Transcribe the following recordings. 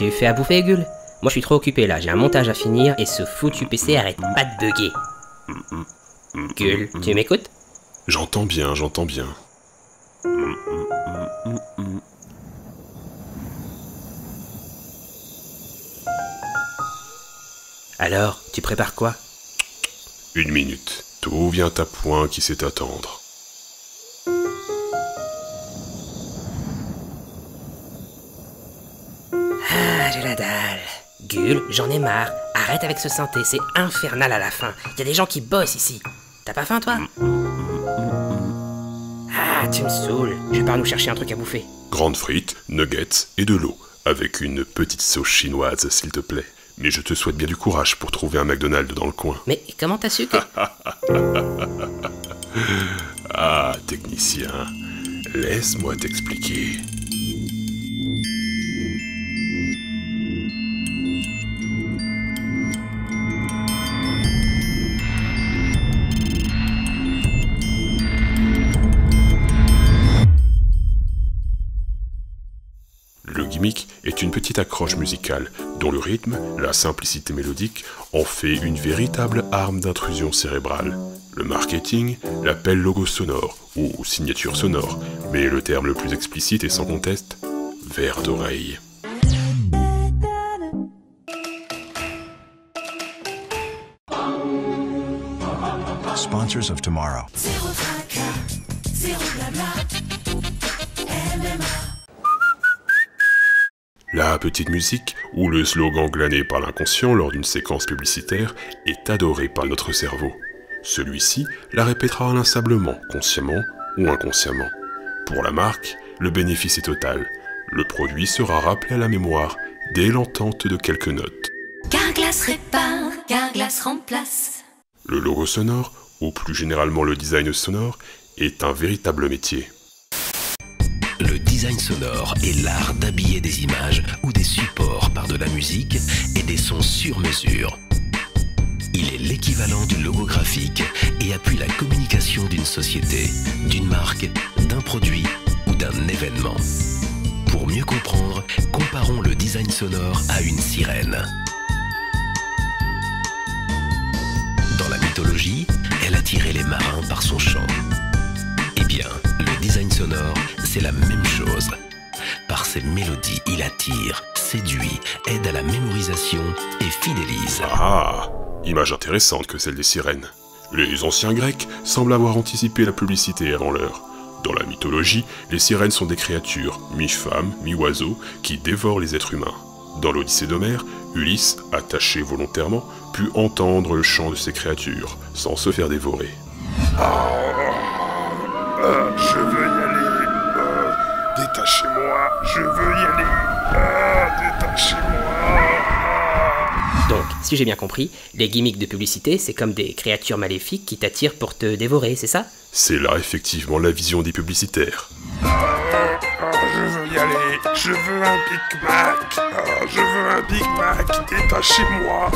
Tu fais à bouffer, Gull? Moi je suis trop occupé là, j'ai un montage à finir et ce foutu PC arrête pas de bugger. Gull, tu m'écoutes? J'entends bien, j'entends bien. Alors, tu prépares quoi? 1 minute. Tout vient à point qui sait attendre. Ah, j'ai la dalle. Gull, j'en ai marre. Arrête avec ce synthé, c'est infernal à la fin. Y a des gens qui bossent ici. T'as pas faim, toi? Ah, tu me saoules. Je pars nous chercher un truc à bouffer. Grandes frites, nuggets et de l'eau. Avec une petite sauce chinoise, s'il te plaît. Mais je te souhaite bien du courage pour trouver un McDonald's dans le coin. Mais comment t'as su que... Ah, technicien, laisse-moi t'expliquer. Le gimmick est une petite accroche musicale dont le rythme, la simplicité mélodique, en fait une véritable arme d'intrusion cérébrale. Le marketing l'appelle logo sonore ou signature sonore, mais le terme le plus explicite est sans conteste verre d'oreille. Sponsors of tomorrow. Zéro tracas, zéro blabla, MMA. La petite musique, ou le slogan glané par l'inconscient lors d'une séquence publicitaire, est adoré par notre cerveau. Celui-ci la répétera inlassablement, consciemment ou inconsciemment. Pour la marque, le bénéfice est total. Le produit sera rappelé à la mémoire dès l'entente de quelques notes. Carglass répare, Carglass remplace. Le logo sonore, ou plus généralement le design sonore, est un véritable métier. Le design sonore est l'art d'habiller des images ou des supports par de la musique et des sons sur mesure. Il est l'équivalent du logo graphique et appuie la communication d'une société, d'une marque, d'un produit ou d'un événement. Pour mieux comprendre, comparons le design sonore à une sirène. Dans la mythologie, elle attirait les marins par son chant. Eh bien, le design sonore, c'est la même chose. Par ses mélodies, il attire, séduit, aide à la mémorisation et fidélise. Ah, image intéressante que celle des sirènes. Les anciens Grecs semblent avoir anticipé la publicité avant l'heure. Dans la mythologie, les sirènes sont des créatures, mi-femmes, mi-oiseaux, qui dévorent les êtres humains. Dans l'Odyssée d'Homère, Ulysse, attaché volontairement, put entendre le chant de ces créatures, sans se faire dévorer. Je veux y aller. Détachez-moi. Je veux y aller. Détachez-moi. Donc, si j'ai bien compris, les gimmicks de publicité, c'est comme des créatures maléfiques qui t'attirent pour te dévorer, c'est ça? C'est là effectivement la vision des publicitaires. Je veux y aller. Je veux un Big Mac. Je veux un Big Mac. Détachez-moi.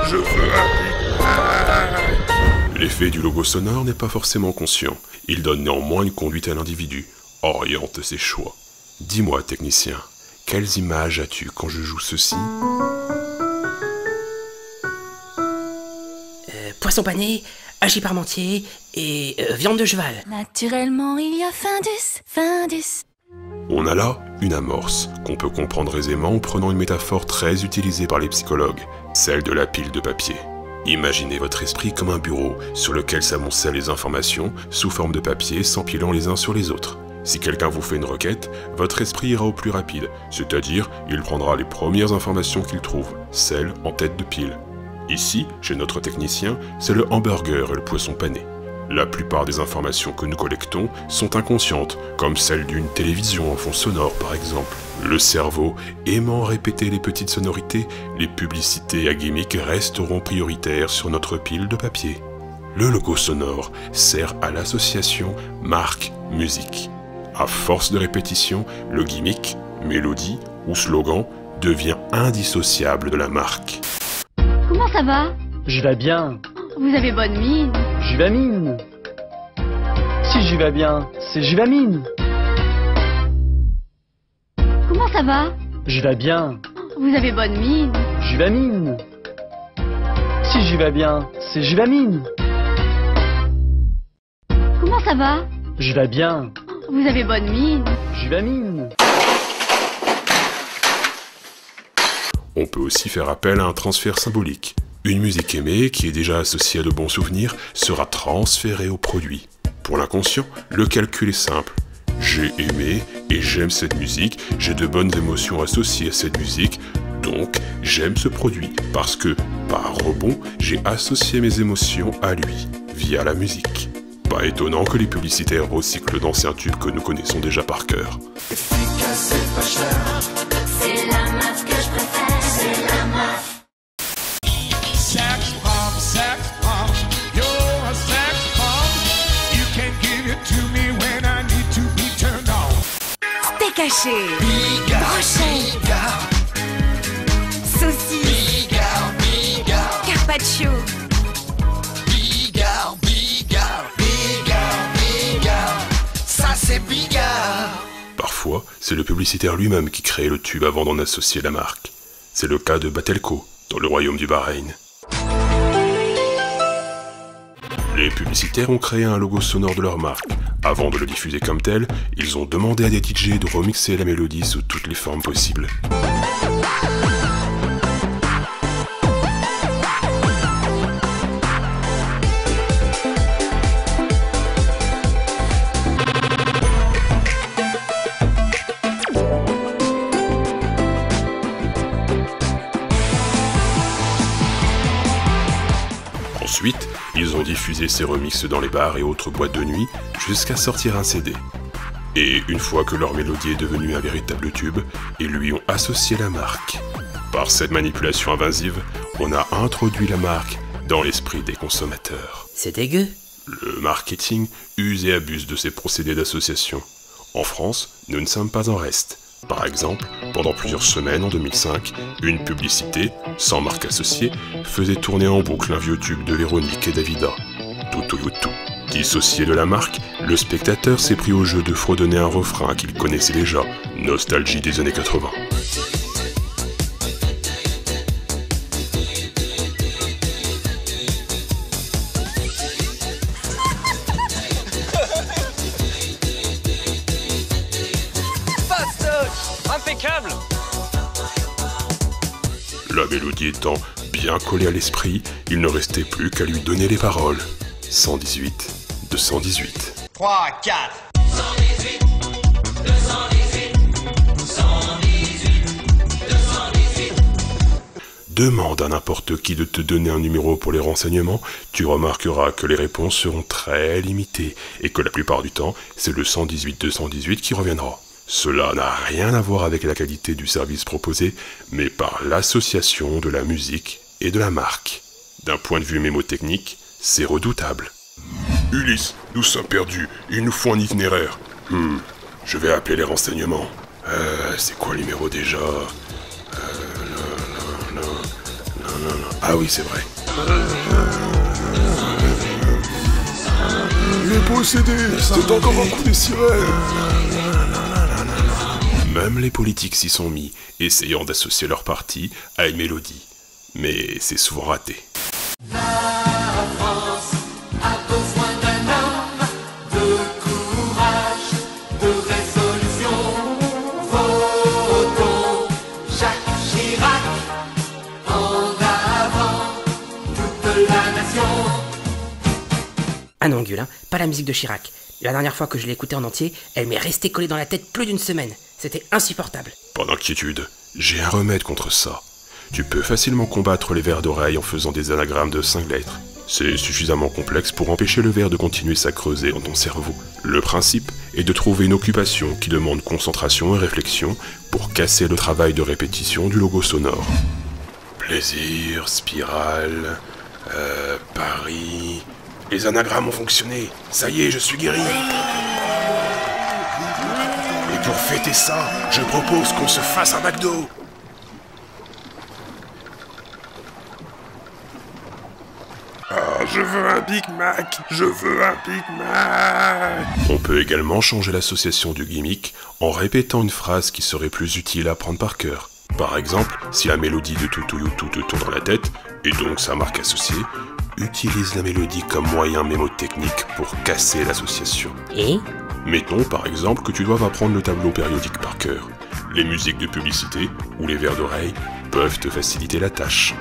Je veux un Big Mac. L'effet du logo sonore n'est pas forcément conscient. Il donne néanmoins une conduite à l'individu, oriente ses choix. Dis-moi, technicien, quelles images as-tu quand je joue ceci? Poisson pané, hachis parmentier et viande de cheval. Naturellement, il y a Findus. On a là une amorce qu'on peut comprendre aisément en prenant une métaphore très utilisée par les psychologues, celle de la pile de papier. Imaginez votre esprit comme un bureau sur lequel s'amoncellent les informations sous forme de papier s'empilant les uns sur les autres. Si quelqu'un vous fait une requête, votre esprit ira au plus rapide, c'est-à-dire il prendra les premières informations qu'il trouve, celles en tête de pile. Ici, chez notre technicien, c'est le hamburger et le poisson pané. La plupart des informations que nous collectons sont inconscientes, comme celle d'une télévision en fond sonore par exemple. Le cerveau aimant répéter les petites sonorités, les publicités à gimmick resteront prioritaires sur notre pile de papier. Le logo sonore sert à l'association marque-musique. À force de répétition, le gimmick, mélodie ou slogan devient indissociable de la marque. Comment ça va? Je vais bien. Vous avez bonne mine. Juvamine. Si je vais bien, c'est Juvamine. Comment ça va? Je vais bien. Vous avez bonne mine. Juvamine. Si j'y vais bien, c'est Juvamine. Comment ça va? Je vais bien. Vous avez bonne mine. Juvamine. On peut aussi faire appel à un transfert symbolique. Une musique aimée, qui est déjà associée à de bons souvenirs, sera transférée au produit. Pour l'inconscient, le calcul est simple. J'ai aimé et j'aime cette musique, j'ai de bonnes émotions associées à cette musique, donc j'aime ce produit, parce que, par rebond, j'ai associé mes émotions à lui, via la musique. Pas étonnant que les publicitaires recyclent d'anciens tubes que nous connaissons déjà par cœur. Efficace et pas cher. C'est la marque que je préfère. C'est la marque. Sex bomb, you're a sex bomb. You can give it to me when I need to be turned on. Steak haché, brochette, saucisse, carpaccio. Ça c'est Bigard. Parfois, c'est le publicitaire lui-même qui crée le tube avant d'en associer la marque. C'est le cas de Batelco, dans le royaume du Bahreïn. Les publicitaires ont créé un logo sonore de leur marque. Avant de le diffuser comme tel, ils ont demandé à des DJ de remixer la mélodie sous toutes les formes possibles. Ensuite, ils ont diffusé ces remixes dans les bars et autres boîtes de nuit jusqu'à sortir un CD. Et une fois que leur mélodie est devenue un véritable tube, ils lui ont associé la marque. Par cette manipulation invasive, on a introduit la marque dans l'esprit des consommateurs. C'est dégueu. Le marketing use et abuse de ces procédés d'association. En France, nous ne sommes pas en reste. Par exemple, pendant plusieurs semaines en 2005, une publicité, sans marque associée, faisait tourner en boucle un vieux tube de Véronique et Davida, Tutu Yutu. Dissocié de la marque, le spectateur s'est pris au jeu de fredonner un refrain qu'il connaissait déjà, nostalgie des années 80. Impeccable. La mélodie étant bien collée à l'esprit, il ne restait plus qu'à lui donner les paroles. 118, 218. 3, 4. 118, 218, 118, 218. Demande à n'importe qui de te donner un numéro pour les renseignements, tu remarqueras que les réponses seront très limitées et que la plupart du temps, c'est le 118-218 qui reviendra. Cela n'a rien à voir avec la qualité du service proposé, mais par l'association de la musique et de la marque. D'un point de vue mémotechnique, c'est redoutable. Ulysse, nous sommes perdus. Il nous faut un itinéraire. Je vais appeler les renseignements. C'est quoi le numéro déjà? Ah oui, c'est vrai. Les possédés, c'est encore un coup des sirènes. Même les politiques s'y sont mis, essayant d'associer leur parti à une mélodie. Mais c'est souvent raté. La France a besoin d'un homme de courage, de résolution. Votons Jacques Chirac, en avant toute la nation. Ah non, Gueule, hein, pas la musique de Chirac. La dernière fois que je l'ai écoutée en entier, elle m'est restée collée dans la tête plus d'une semaine. C'était insupportable. Pas d'inquiétude, j'ai un remède contre ça. Tu peux facilement combattre les vers d'oreille en faisant des anagrammes de 5 lettres. C'est suffisamment complexe pour empêcher le vers de continuer sa creusée dans ton cerveau. Le principe est de trouver une occupation qui demande concentration et réflexion pour casser le travail de répétition du logo sonore. Plaisir, spirale, Paris... Les anagrammes ont fonctionné. Ça y est, je suis guéri. Et pour fêter ça, je propose qu'on se fasse un McDo. Ah, je veux un Big Mac. Je veux un Big Mac. On peut également changer l'association du gimmick en répétant une phrase qui serait plus utile à apprendre par cœur. Par exemple, si la mélodie de Tutuyu te tourne dans la tête, et donc sa marque associée, utilise la mélodie comme moyen mémotechnique pour casser l'association. Et mettons par exemple que tu doives apprendre le tableau périodique par cœur. Les musiques de publicité ou les vers d'oreille peuvent te faciliter la tâche.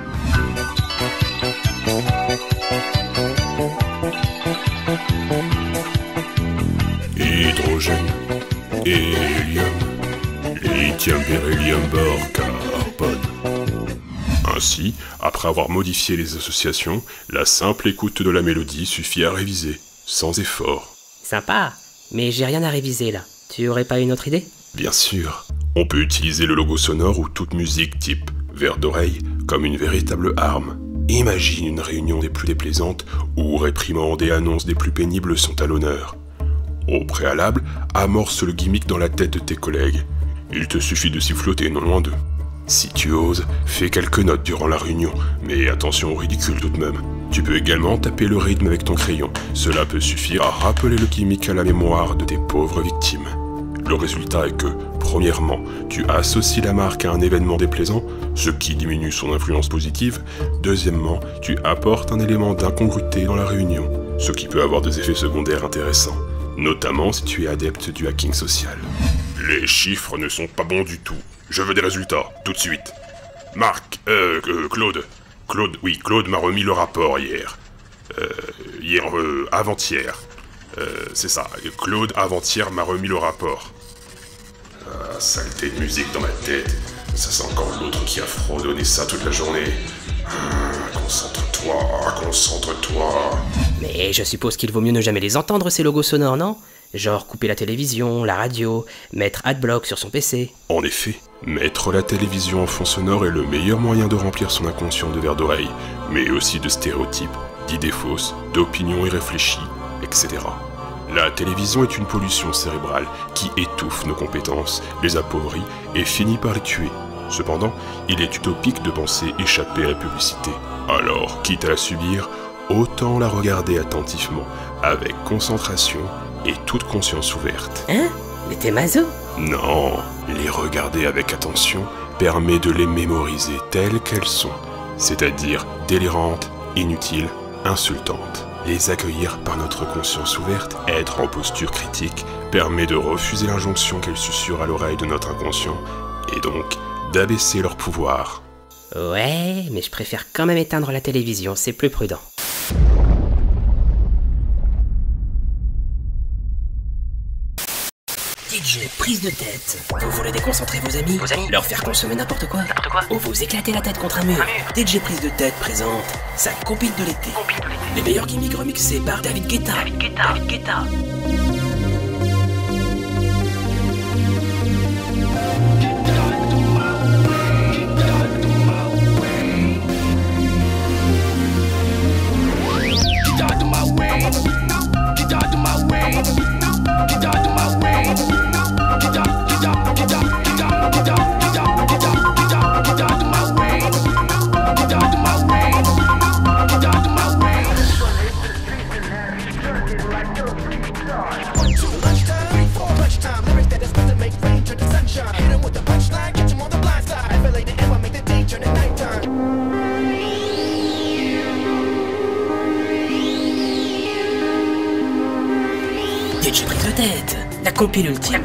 Hydrogène, hélium, lithium, beryllium, bore, carbone. Ainsi, après avoir modifié les associations, la simple écoute de la mélodie suffit à réviser, sans effort. sympa, mais j'ai rien à réviser là. Tu aurais pas une autre idée? Bien sûr, on peut utiliser le logo sonore ou toute musique type vers d'oreille comme une véritable arme. Imagine une réunion des plus déplaisantes où réprimandes et annonces des plus pénibles sont à l'honneur. Au préalable, amorce le gimmick dans la tête de tes collègues. Il te suffit de s'y flotter non loin d'eux. Si tu oses, fais quelques notes durant la réunion, mais attention au ridicule tout de même. Tu peux également taper le rythme avec ton crayon. Cela peut suffire à rappeler le gimmick à la mémoire de tes pauvres victimes. Le résultat est que, premièrement, tu associes la marque à un événement déplaisant, ce qui diminue son influence positive. Deuxièmement, tu apportes un élément d'incongruité dans la réunion, ce qui peut avoir des effets secondaires intéressants, notamment si tu es adepte du hacking social. Les chiffres ne sont pas bons du tout. Je veux des résultats, tout de suite. Claude m'a remis le rapport hier. Avant-hier. C'est ça, Claude avant-hier m'a remis le rapport. Ah, saleté de musique dans ma tête. Ça c'est encore l'autre qui a fredonné ça toute la journée. Concentre-toi. Mais je suppose qu'il vaut mieux ne jamais les entendre ces logos sonores, non? Genre couper la télévision, la radio, mettre Adblock sur son PC. En effet, mettre la télévision en fond sonore est le meilleur moyen de remplir son inconscient de vers d'oreille, mais aussi de stéréotypes, d'idées fausses, d'opinions irréfléchies, etc. La télévision est une pollution cérébrale qui étouffe nos compétences, les appauvrit et finit par les tuer. Cependant, il est utopique de penser échapper à la publicité. Alors, quitte à la subir, autant la regarder attentivement, avec concentration et toute conscience ouverte. Hein? Mais t'es maso? Non, les regarder avec attention permet de les mémoriser telles qu'elles sont, c'est-à-dire délirantes, inutiles, insultantes. Les accueillir par notre conscience ouverte, être en posture critique, permet de refuser l'injonction qu'elles susurrent à l'oreille de notre inconscient, et donc d'abaisser leur pouvoir. Ouais, mais je préfère quand même éteindre la télévision, c'est plus prudent. DJ, prise de tête. Vous voulez déconcentrer vos amis? Leur faire consommer n'importe quoi? Ou vous éclater la tête contre un mur? DJ Prise de Tête présente sa compile de l'été. Les meilleurs gimmicks remixés par David Guetta. DJ Prise de Tête, la compile ultime.